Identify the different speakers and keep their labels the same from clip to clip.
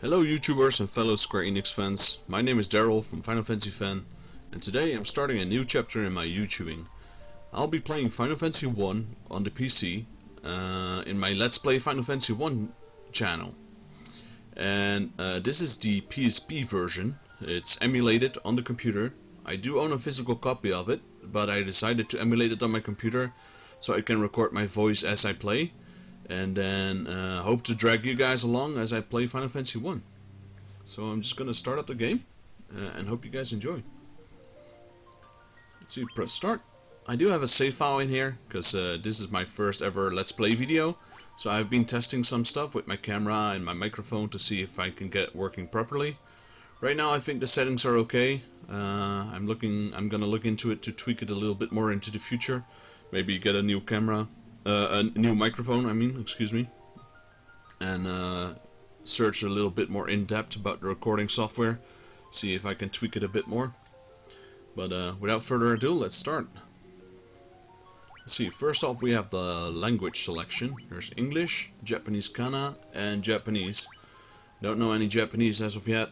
Speaker 1: Hello YouTubers and fellow Square Enix fans, my name is Daryl from Final Fantasy Fan, and today I'm starting a new chapter in my YouTubing. I'll be playing Final Fantasy 1 on the PC in my Let's Play Final Fantasy 1 channel. And this is the PSP version. It's emulated on the computer. I do own a physical copy of it, but I decided to emulate it on my computer so I can record my voice as I play. And then hope to drag you guys along as I play Final Fantasy 1. So I'm just gonna start up the game and hope you guys enjoy. Let's see, press start. I do have a save file in here because this is my first ever Let's Play video. So I've been testing some stuff with my camera and my microphone to see if I can get it working properly. Right now I think the settings are okay. I'm gonna look into it to tweak it a little bit more into the future. Maybe get a new camera. A new microphone, excuse me, and search a little bit more in depth about the recording software, see if I can tweak it a bit more. But without further ado, let's start. Let's see, first off we have the language selection. There's English, Japanese Kana, and Japanese. Don't know any Japanese as of yet.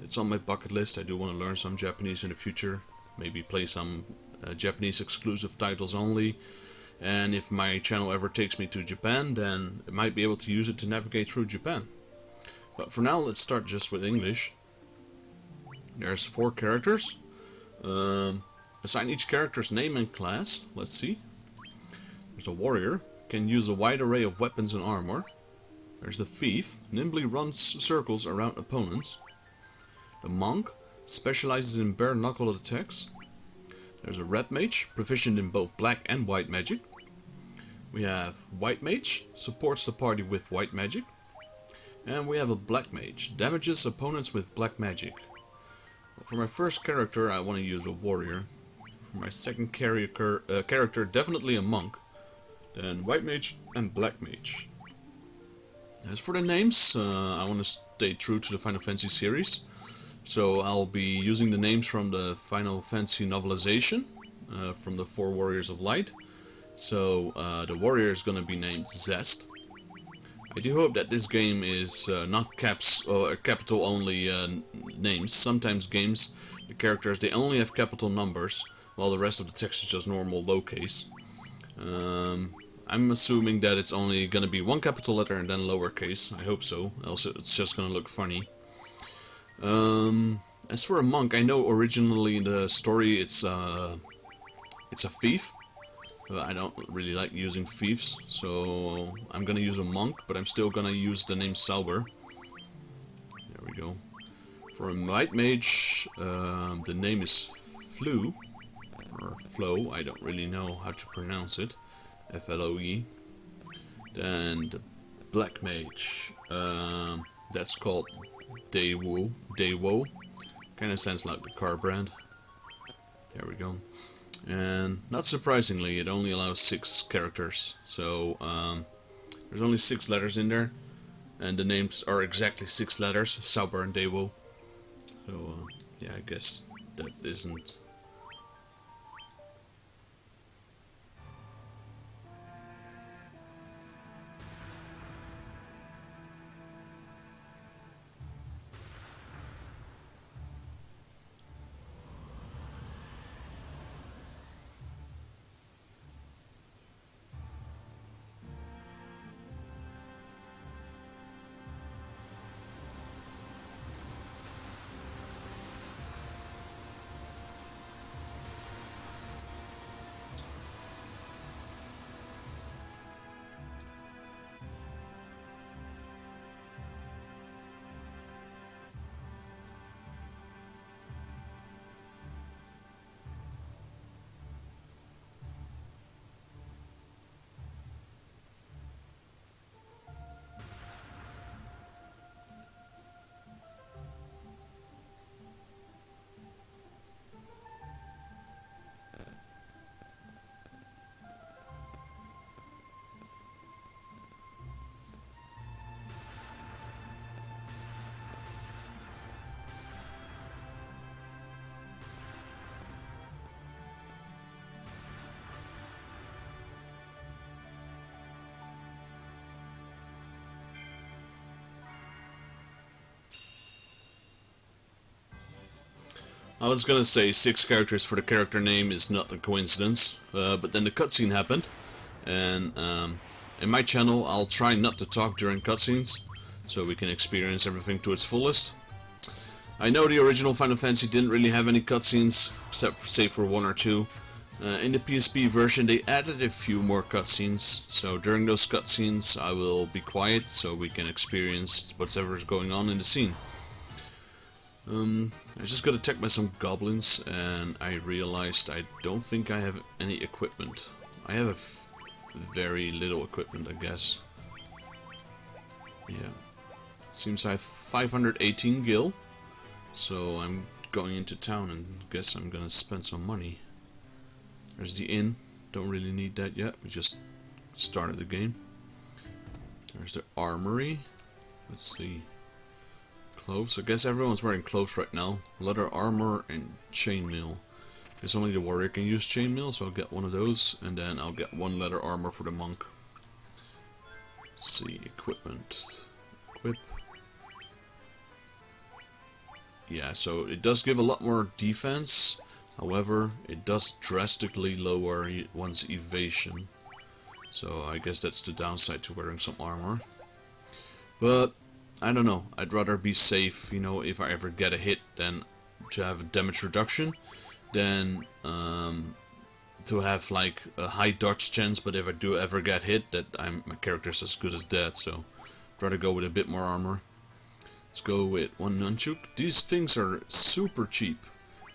Speaker 1: It's on my bucket list. I do want to learn some Japanese in the future, maybe play some Japanese exclusive titles only. And if my channel ever takes me to Japan, then I might be able to use it to navigate through Japan. But for now, let's start just with English. There's 4 characters. Assign each character's name and class. Let's see. There's a warrior. Can use a wide array of weapons and armor. There's the thief. Nimbly runs circles around opponents. The monk. Specializes in bare knuckle attacks. There's a red mage. Proficient in both black and white magic. We have white mage, supports the party with white magic. And we have a black mage, damages opponents with black magic. Well, for my first character I want to use a warrior. For my second character definitely a monk. Then white mage and black mage. As for the names, I want to stay true to the Final Fantasy series. So I'll be using the names from the Final Fantasy novelization, from the 4 Warriors of Light. So the warrior is going to be named Zest. I do hope that this game is not caps or capital only names. Sometimes games, the characters, they only have capital numbers, while the rest of the text is just normal lowercase. I'm assuming that it's only going to be 1 capital letter and then lowercase. I hope so, else it's just going to look funny. As for a monk, I know originally in the story it's a thief. I don't really like using thieves, so I'm gonna use a monk, but I'm still gonna use the name Sauber. There we go. For a white mage, the name is Flu, or Flo, I don't really know how to pronounce it. F-L-O-E. Then the black mage, that's called Daewoo. Kinda sounds like the car brand. There we go. And not surprisingly, it only allows 6 characters, so there's only 6 letters in there, and the names are exactly 6 letters, Sauber and Daewoo. So yeah, I guess that isn't. I was gonna say 6 characters for the character name is not a coincidence, but then the cutscene happened, and in my channel I'll try not to talk during cutscenes, so we can experience everything to its fullest. I know the original Final Fantasy didn't really have any cutscenes, except for, say, for 1 or 2. In the PSP version they added a few more cutscenes, so during those cutscenes I will be quiet so we can experience whatever's going on in the scene. I just got attacked by some goblins and I realized I don't think I have any equipment. I have very little equipment, I guess. Yeah. Seems I have 518 gil, so I'm going into town and guess I'm gonna spend some money. There's the inn. Don't really need that yet. We just started the game. There's the armory. Let's see. Clothes. I guess everyone's wearing clothes right now. Leather armor and chainmail. Guess only the warrior can use chainmail, so I'll get one of those, and then I'll get 1 leather armor for the monk. Let's see, equipment. Equip. Yeah, so it does give a lot more defense. However, it does drastically lower one's evasion. So I guess that's the downside to wearing some armor. But I don't know, I'd rather be safe, you know, if I ever get a hit, than to have a damage reduction, than to have like a high dodge chance, but if I do ever get hit, that my character's as good as dead, so I'd rather go with a bit more armor. Let's go with 1 nunchuk. These things are super cheap.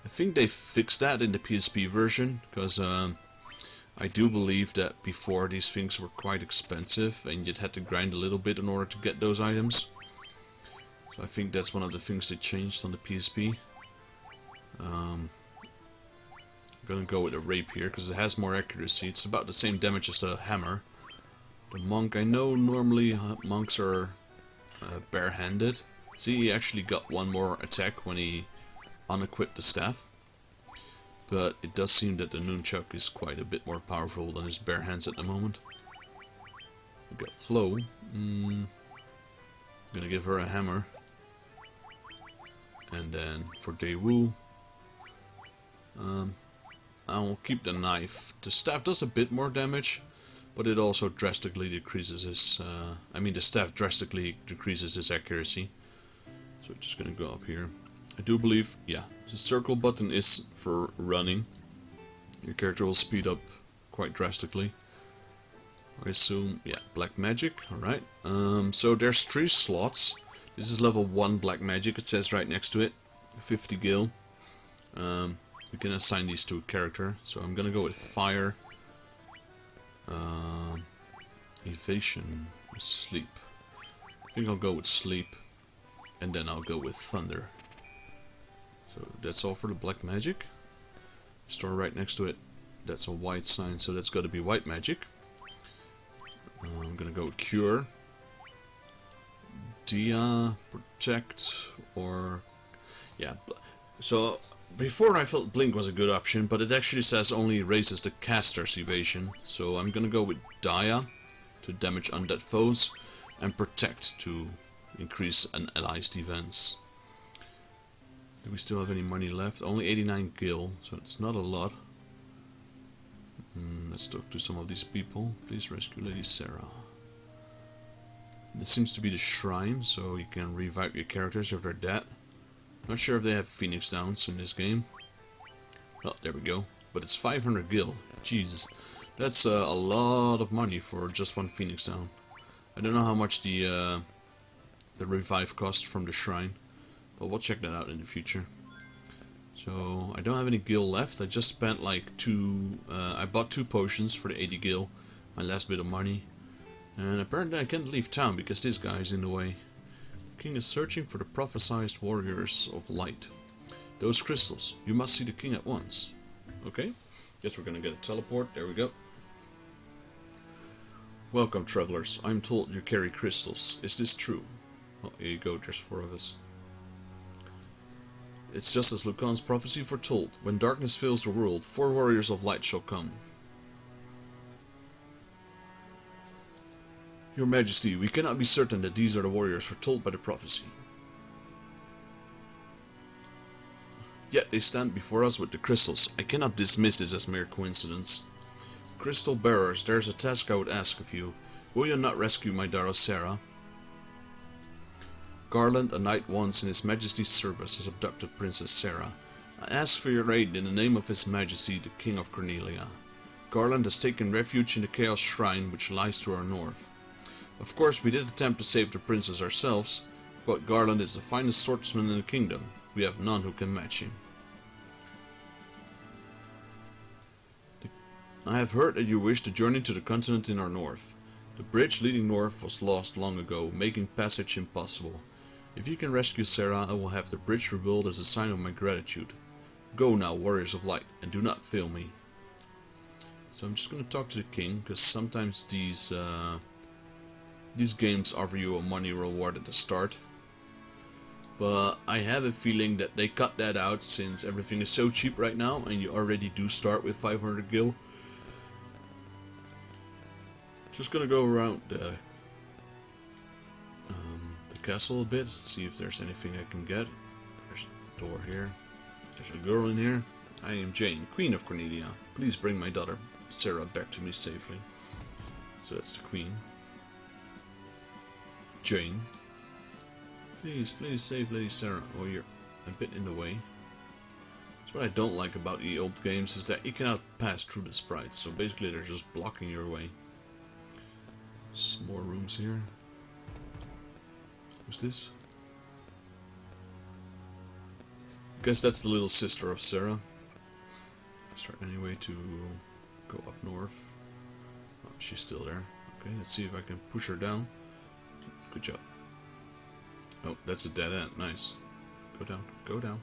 Speaker 1: I think they fixed that in the PSP version, because I do believe that before these things were quite expensive and you'd had to grind a little bit in order to get those items. So I think that's one of the things they changed on the PSP. I'm gonna go with a rapier because it has more accuracy. It's about the same damage as the hammer. The monk, I know normally monks are barehanded. See, he actually got 1 more attack when he unequipped the staff. But it does seem that the nunchuk is quite a bit more powerful than his bare hands at the moment. We got Flo. I'm gonna give her a hammer. And then for Daewoo, I'll keep the knife. The staff does a bit more damage, but it also drastically decreases his... the staff drastically decreases his accuracy. So we're just gonna go up here. I do believe, yeah, the circle button is for running. Your character will speed up quite drastically. I assume, yeah, black magic, alright. So there's 3 slots. This is level 1 black magic, it says right next to it. 50 gil. We can assign these to a character, so I'm gonna go with fire, evasion, sleep. I think I'll go with sleep, and then I'll go with thunder. So that's all for the black magic. Store right next to it, that's a white sign, so that's got to be white magic. I'm gonna go with cure, dia, protect, or yeah. So before I felt blink was a good option, but it actually says only raises the caster's evasion. So I'm gonna go with dia to damage undead foes, and protect to increase an ally's defense. Do we still have any money left? Only 89 gil, so it's not a lot. Let's talk to some of these people. Please rescue Lady Sarah. This seems to be the shrine, so you can revive your characters if they're dead. Not sure if they have Phoenix Downs in this game. Oh, there we go. But it's 500 gil. Jeez, that's a lot of money for just 1 Phoenix Down. I don't know how much the revive cost from the shrine, but we'll check that out in the future. So I don't have any gil left. I just spent like 2. I bought 2 potions for the 80 gil, my last bit of money. And apparently I can't leave town because this guy is in the way. King is searching for the prophesied warriors of light. Those crystals. You must see the king at once. Okay. Guess we're gonna get a teleport. There we go. Welcome, travelers. I'm told you carry crystals. Is this true? Oh, here you go. There's 4 of us. It's just as Lucan's prophecy foretold. When darkness fills the world, 4 warriors of light shall come. Your Majesty, we cannot be certain that these are the warriors foretold by the prophecy. Yet they stand before us with the crystals. I cannot dismiss this as mere coincidence. Crystal bearers, there's a task I would ask of you. Will you not rescue my daughter Sarah? Garland, a knight once in His Majesty's service, has abducted Princess Sarah. I ask for your aid in the name of His Majesty, the King of Cornelia. Garland has taken refuge in the Chaos Shrine, which lies to our north. Of course, we did attempt to save the princess ourselves, but Garland is the finest swordsman in the kingdom. We have none who can match him. I have heard that you wish to journey to the continent in our north. The bridge leading north was lost long ago, making passage impossible. If you can rescue Sarah, I will have the bridge rebuilt as a sign of my gratitude. Go now, warriors of light, and do not fail me. So I'm just going to talk to the king, because sometimes these games offer you a money reward at the start. But I have a feeling that they cut that out since everything is so cheap right now and you already do start with 500 gil. Just gonna go around the castle a bit, see if there's anything I can get. There's a door here. There's a girl in here. I am Jane, Queen of Cornelia. Please bring my daughter Sarah back to me safely. So that's the Queen. Jane. Please, please save Lady Sarah. Oh, you're a bit in the way. That's what I don't like about the old games, is that you cannot pass through the sprites. So basically they're just blocking your way. Some more rooms here. Who's this? Guess that's the little sister of Sarah. Is there any way to go up north? Oh, she's still there. Okay, let's see if I can push her down. Good job. Oh, that's a dead end. Nice. Go down. Go down.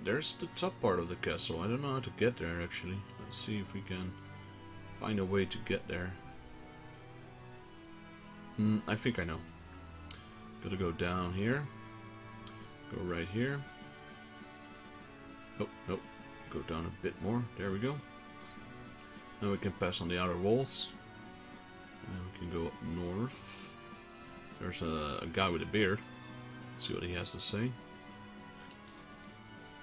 Speaker 1: There's the top part of the castle. I don't know how to get there actually. Let's see if we can find a way to get there. I think I know. Gotta go down here. Go right here. Oh, nope. Go down a bit more. There we go. Now we can pass on the outer walls. And we can go up north. There's a guy with a beard. Let's see what he has to say.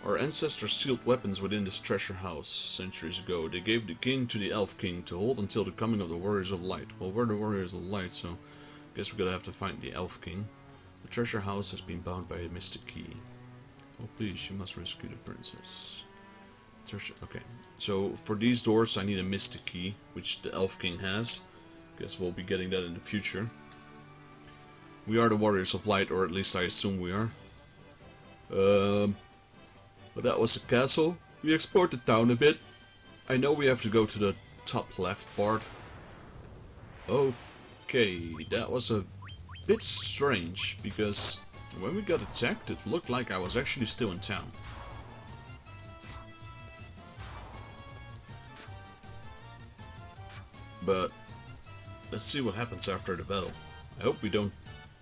Speaker 1: Our ancestors sealed weapons within this treasure house centuries ago. They gave the king to the Elf King to hold until the coming of the Warriors of Light. Well, we're the Warriors of Light, so I guess we're gonna have to find the Elf King. The treasure house has been bound by a mystic key. Oh please, you must rescue the princess. Okay, so for these doors I need a mystic key, which the Elf King has. Guess we'll be getting that in the future. We are the Warriors of Light, or at least I assume we are. But that was a castle. We explored the town a bit. I know we have to go to the top left part. Okay, that was a bit strange, because when we got attacked it looked like I was actually still in town. But let's see what happens after the battle. I hope we don't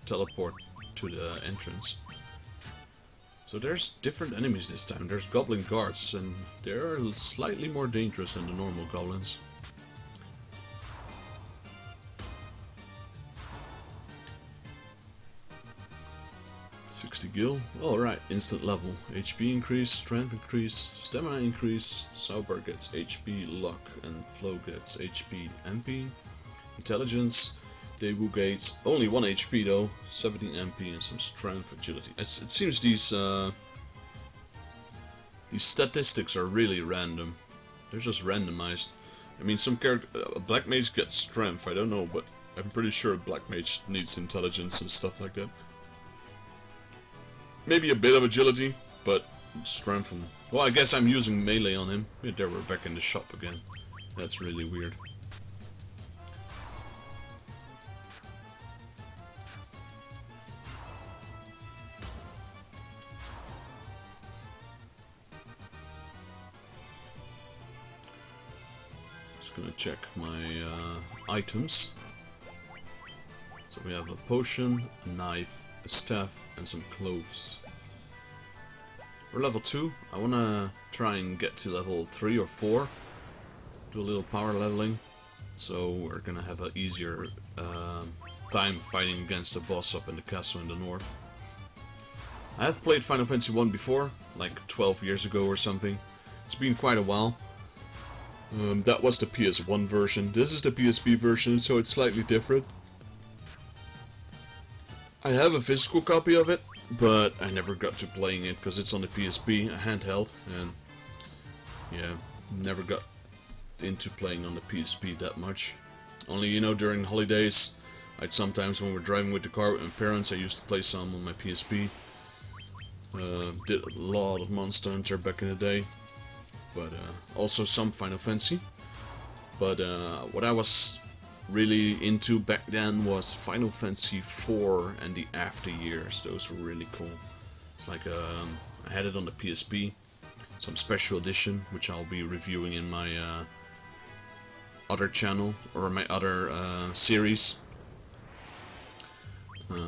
Speaker 1: teleport to the entrance. So there's different enemies this time. There's goblin guards, and they're slightly more dangerous than the normal goblins. $60 gil. Alright, instant level. HP increase, strength increase, stamina increase, Sauber gets HP, luck, and flow gets HP, MP. Intelligence, Debu gates, only 1 HP though, 17 MP and some strength, agility. It seems these statistics are really random. They're just randomized. I mean, some character, Black Mage gets strength, I don't know, but I'm pretty sure Black Mage needs intelligence and stuff like that. Maybe a bit of agility, but strength and... Well, I guess I'm using melee on him. Yeah, there, we're back in the shop again. That's really weird. Just gonna check my items. So we have a potion, a knife, a staff, and some cloves. We're level 2. I wanna try and get to level 3 or 4. Do a little power leveling. So we're gonna have an easier time fighting against the boss up in the castle in the north. I have played Final Fantasy 1 before, like 12 years ago or something. It's been quite a while. That was the PS1 version. This is the PSP version, so it's slightly different. I have a physical copy of it, but I never got to playing it because it's on the PSP, a handheld, and yeah, never got into playing on the PSP that much. Only, you know, during holidays, I'd sometimes, when we're driving with the car with my parents, I used to play some on my PSP. Did a lot of Monster Hunter back in the day, but also some Final Fantasy. But what I was really into back then was Final Fantasy 4 and the After Years. Those were really cool. It's like I had it on the PSP, some special edition, which I'll be reviewing in my other channel or my other series.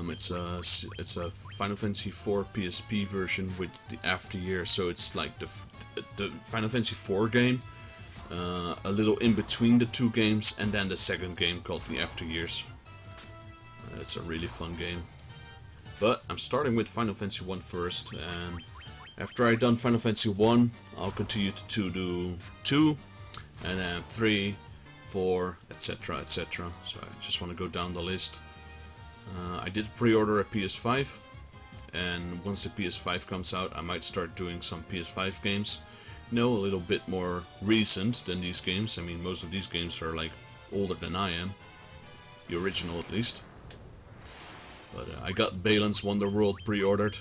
Speaker 1: It's a Final Fantasy 4 PSP version with the After Years, so it's like the Final Fantasy 4 game. A little in between the two games, and then the second game called the After Years. It's a really fun game. But I'm starting with Final Fantasy 1 first, and after I've done Final Fantasy 1, I'll continue to do 2, and then 3, 4, etc, etc. So I just want to go down the list. I did pre-order a PS5, and once the PS5 comes out, I might start doing some PS5 games. No, a little bit more recent than these games. I mean, most of these games are like older than I am, the original at least. But I got Balan's Wonderworld pre-ordered,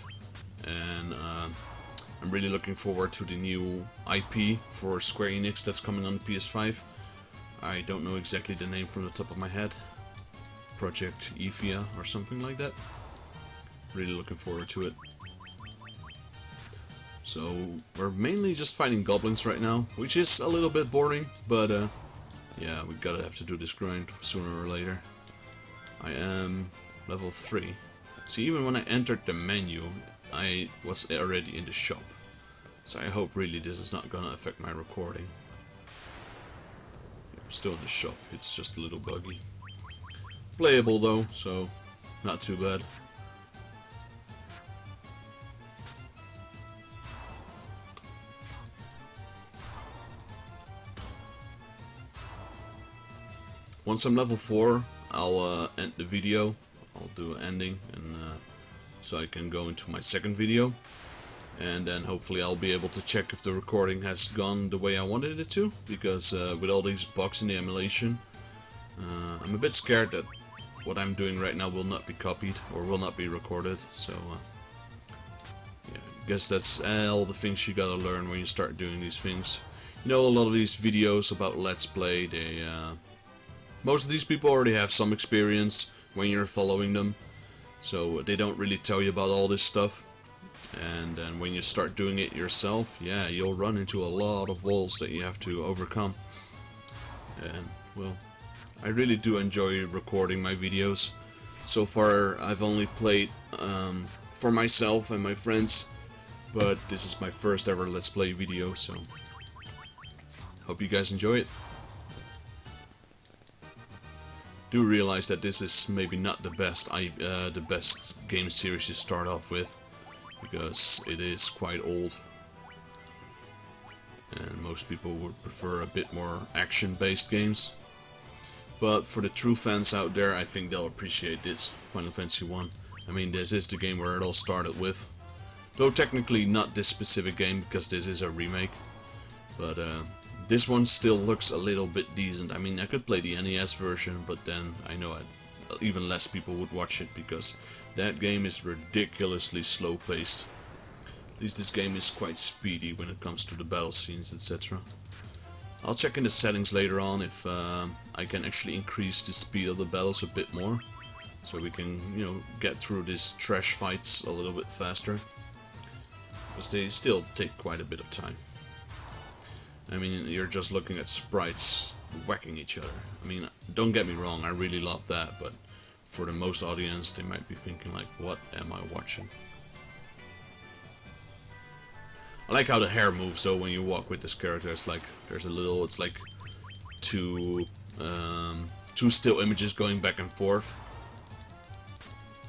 Speaker 1: and I'm really looking forward to the new IP for Square Enix that's coming on PS5. I don't know exactly the name from the top of my head. Project Ephia or something like that. Really looking forward to it. So we're mainly just fighting goblins right now, which is a little bit boring, but yeah, we gotta have to do this grind sooner or later. I am level 3. See, even when I entered the menu, I was already in the shop. So I hope really this is not gonna affect my recording. I'm still in the shop, it's just a little buggy. Playable though, so not too bad. Once I'm level 4, I'll end the video. I'll do an ending, and so I can go into my second video. And then hopefully I'll be able to check if the recording has gone the way I wanted it to, because with all these bugs in the emulation, I'm a bit scared that what I'm doing right now will not be copied or will not be recorded. So yeah, I guess that's all the things you gotta learn when you start doing these things. You know, a lot of these videos about Let's Play, they most of these people already have some experience when you're following them, so they don't really tell you about all this stuff. And then when you start doing it yourself, yeah, you'll run into a lot of walls that you have to overcome. And well, I really do enjoy recording my videos. So far I've only played for myself and my friends, but this is my first ever Let's Play video, so hope you guys enjoy it. Do realize that this is maybe not the best game series to start off with, because it is quite old, and most people would prefer a bit more action-based games. But for the true fans out there, I think they'll appreciate this Final Fantasy 1. I mean, this is the game where it all started with. Though technically not this specific game, because this is a remake. But this one still looks a little bit decent. I mean, I could play the NES version, but then I know even less people would watch it, because that game is ridiculously slow-paced. At least this game is quite speedy when it comes to the battle scenes, etc. I'll check in the settings later on if I can actually increase the speed of the battles a bit more, so we can, you know, get through these trash fights a little bit faster, because they still take quite a bit of time. I mean, you're just looking at sprites whacking each other. I mean, don't get me wrong, I really love that, but for the most audience, they might be thinking like, what am I watching? I like how the hair moves though when you walk with this character. It's like there's a little, it's like two still images going back and forth.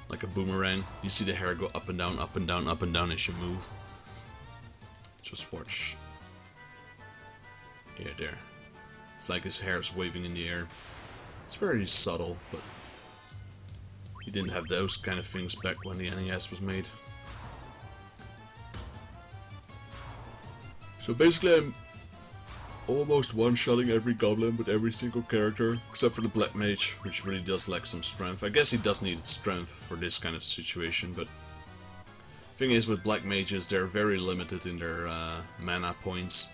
Speaker 1: like a boomerang. You see the hair go up and down, up and down, up and down as you move. Just watch. Yeah, there. It's like his hair is waving in the air. It's very subtle, but you didn't have those kind of things back when the NES was made. So basically I'm almost one-shotting every goblin with every single character, except for the Black Mage, which really does lack some strength. I guess he does need strength for this kind of situation, but the thing is with Black Mages, they're very limited in their mana points.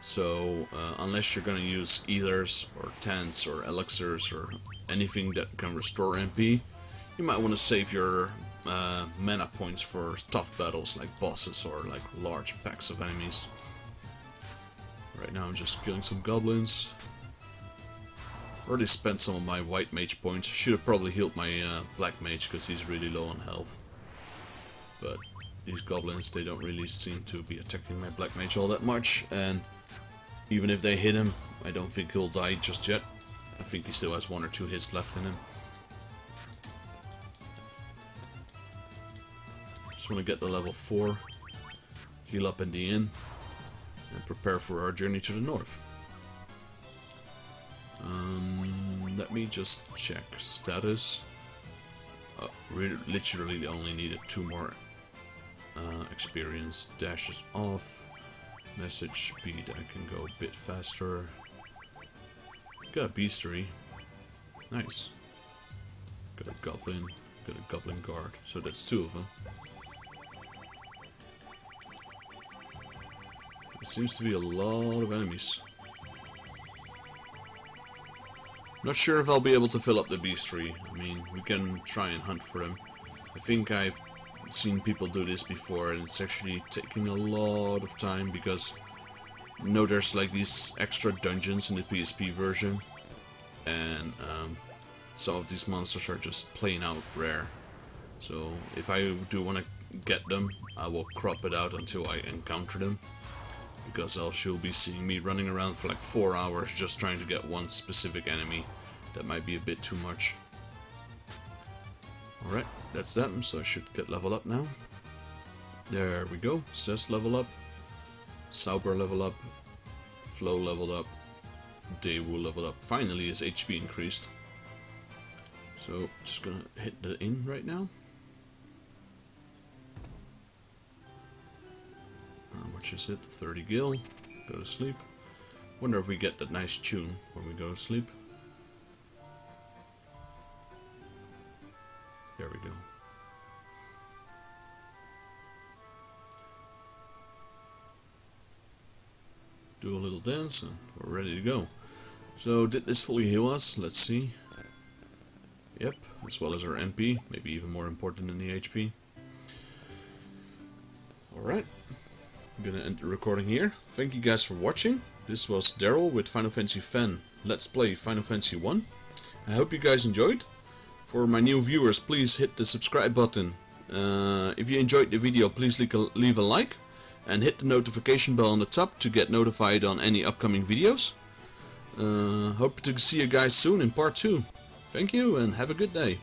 Speaker 1: So unless you're gonna use Ethers or Tents or Elixirs or anything that can restore MP, you might want to save your mana points for tough battles like bosses or like large packs of enemies. Right now I'm just killing some goblins. Already spent some of my white mage points. Should have probably healed my black mage because he's really low on health. But these goblins, they don't really seem to be attacking my black mage all that much, and even if they hit him, I don't think he'll die just yet. I think he still has 1 or 2 hits left in him. Just want to get the level 4, heal up in the inn, and prepare for our journey to the north. Let me just check status. Oh, literally only needed 2 more experience. Dash is off. Message speed, I can go a bit faster. Got a beastery. Nice. Got a goblin. Got a goblin guard. So that's 2 of them. There seems to be a lot of enemies. Not sure if I'll be able to fill up the beastery. I mean, we can try and hunt for them. I think I've seen people do this before, and it's actually taking a lot of time because you know there's like these extra dungeons in the PSP version, and some of these monsters are just plain out rare. So if I do want to get them, I will crop it out until I encounter them, because else you'll be seeing me running around for like 4 hours just trying to get one specific enemy. That might be a bit too much. Alright, that's that, so I should get level up now. There we go, Cess level up, Sauber level up, Flo leveled up, Daewoo leveled up. Finally his HP increased. So, just gonna hit the inn right now. How much is it? 30 gil. Go to sleep. Wonder if we get that nice tune when we go to sleep. There we go. Do a little dance and we're ready to go. So did this fully heal us? Let's see. Yep, as well as our MP, maybe even more important than the HP. Alright, I'm gonna end the recording here. Thank you guys for watching. This was Daryl with Final Fantasy Fan Let's Play Final Fantasy 1. I hope you guys enjoyed. For my new viewers, please hit the subscribe button. If you enjoyed the video, please leave a like and hit the notification bell on the top to get notified on any upcoming videos. Hope to see you guys soon in part 2. Thank you and have a good day.